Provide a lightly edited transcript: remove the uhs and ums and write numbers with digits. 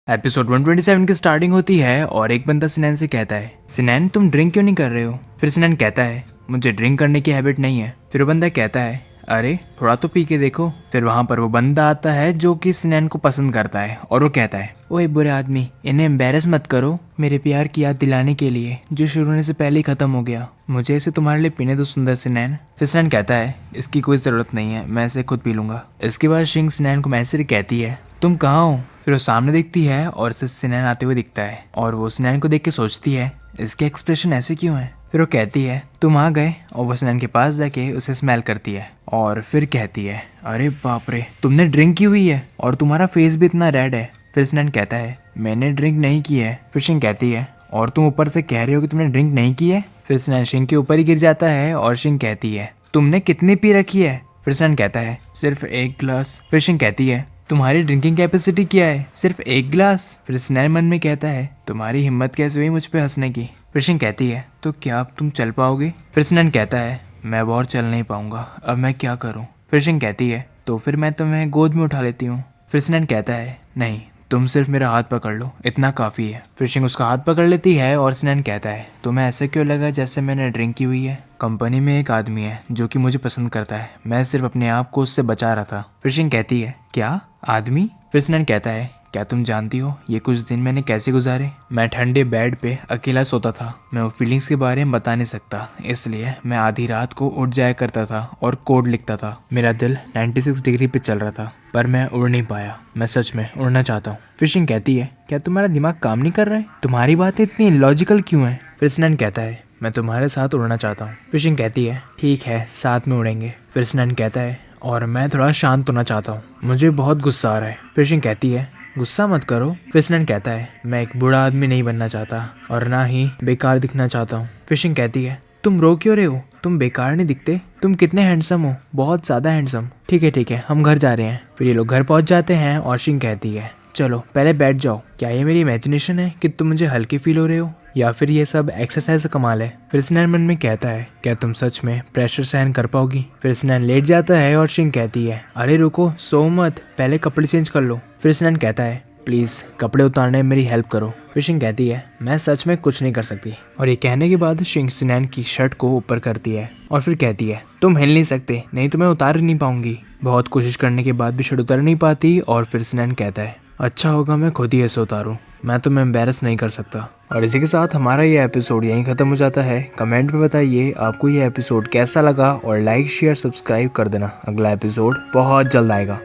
Episode 127 की starting होती है और एक बंदा सिनैन से कहता है, सिनैन तुम ड्रिंक क्यों नहीं कर रहे हो। फिर सिनैन कहता है, मुझे ड्रिंक करने की हैबिट नहीं है। फिर वो बंदा कहता है, अरे थोड़ा तो पी के देखो। फिर वहाँ पर वो बंदा आता है जो कि सिनैन को पसंद करता है और वो कहता है, ओए बुरे आदमी, इन्हें एम्बेरस मत करो मेरे प्यार की याद दिलाने के लिए जो शुरू होने से पहले ही खत्म हो गया। मुझे इसे तुम्हारे लिए पीने दो सुंदर सिनैन। फिर सिनैन कहता है, इसकी कोई जरूरत नहीं है, मैं इसे खुद पी लूंगा। इसके बाद शिंग सिनैन को मैसेज कहती है, तुम कहाँ हो। फिर वो सामने देखती है और इसे सिनैन आते हुए दिखता है और वो सिनैन को देख के सोचती है, इसके एक्सप्रेशन ऐसे क्यों हैं। फिर वो कहती है, तुम आ गए। और वो सिनैन के पास जाके उसे स्मेल करती है और फिर कहती है, अरे बाप रे, तुमने ड्रिंक की हुई है और तुम्हारा फेस भी इतना रेड है। फिर सिनैन कहता है, मैंने ड्रिंक नहीं की है। फिर शिंग कहती है, और तुम ऊपर से कह रहे हो कि तुमने ड्रिंक नहीं की है। फिर सिनैन शिंग के ऊपर ही गिर जाता है और शिंग कहती है, तुमने कितनी पी रखी है। फिर सिनैन कहता है, सिर्फ 1 गिलास। फिर शिंग कहती है, तुम्हारी ड्रिंकिंग कैपेसिटी क्या है, सिर्फ 1 गिलास। फिर सिनैन मन में कहता है, तुम्हारी हिम्मत कैसे हुई मुझ पे हंसने की। फिर शिंग कहती है, तो क्या अब तुम चल पाओगे। फिर सिनैन कहता है, मैं अब और चल नहीं पाऊंगा, अब मैं क्या करूं। फिर शिंग कहती है, तो फिर मैं तुम्हें गोद में उठा लेती हूँ। फिर सिनैन कहता है, नहीं, तुम सिर्फ मेरा हाथ पकड़ लो, इतना काफ़ी है। फिर शिंग उसका हाथ पकड़ लेती है और सिनैन कहता है, तुम्हें ऐसे क्यों लगा जैसे मैंने ड्रिंक की हुई है। कंपनी में एक आदमी है जो कि मुझे पसंद करता है, मैं सिर्फ अपने आप को उससे बचा रहा था। फिर शिंग कहती है, क्या आदमी। फिर सिनैन कहता है, क्या तुम जानती हो ये कुछ दिन मैंने कैसे गुजारे। मैं ठंडे बेड पे अकेला सोता था, मैं वो फीलिंग्स के बारे में बता नहीं सकता, इसलिए मैं आधी रात को उठ जाया करता था और कोड लिखता था। मेरा दिल 96 डिग्री पे चल रहा था पर मैं उड़ नहीं पाया। मैं सच में उड़ना चाहता हूँ। फिर शिंग कहती है, क्या तुम्हारा दिमाग काम नहीं कर रहा है, तुम्हारी बातें इतनी लॉजिकल क्यों है। फिर सिनैन कहता है, मैं तुम्हारे साथ उड़ना चाहता हूँ। फिर शिंग कहती है, ठीक है, साथ में उड़ेंगे। फिर सिनैन कहता है, और मैं थोड़ा शांत होना चाहता हूँ, मुझे बहुत गुस्सा आ रहा है। फिर शिंग कहती है, गुस्सा मत करो। फिर सिनैन कहता है, मैं एक बूढ़ा आदमी नहीं बनना चाहता और ना ही बेकार दिखना चाहता हूँ। फिर शिंग कहती है, तुम रो क्यों रहे हो, तुम बेकार नहीं दिखते, तुम कितने हैंडसम हो, बहुत ज्यादा हैंडसम। ठीक है, हम घर जा रहे हैं। फिर ये लोग घर पहुंच जाते हैं और शिंग कहती है, चलो पहले बैठ जाओ। क्या ये मेरी इमेजिनेशन है कि तुम मुझे हल्की फील हो रहे हो, या फिर ये सब एक्सरसाइज का कमाल है। फिर सिनैन मन में कहता है, क्या तुम सच में प्रेशर सहन कर पाओगी। फिर सिनैन लेट जाता है और शिंग कहती है, अरे रुको, सो मत, पहले कपड़े चेंज कर लो। फिर सिनैन कहता है, प्लीज कपड़े उतारने में मेरी हेल्प करो। फिर शिंग कहती है, मैं सच में कुछ नहीं कर सकती। और ये कहने के बाद शिंग सिनैन की शर्ट को ऊपर करती है और फिर कहती है, तुम हिल नहीं सकते, नहीं तो मैं उतार नहीं पाऊंगी। बहुत कोशिश करने के बाद भी शर्ट उतर नहीं पाती और फिर सिनैन कहता है, अच्छा होगा मैं खुद ही ऐसे उतारूं, मैं तुम्हें एम्बेरस नहीं कर सकता। और इसी के साथ हमारा ये एपिसोड यहीं खत्म हो जाता है। कमेंट में बताइए आपको ये एपिसोड कैसा लगा और लाइक शेयर सब्सक्राइब कर देना, अगला एपिसोड बहुत जल्द आएगा।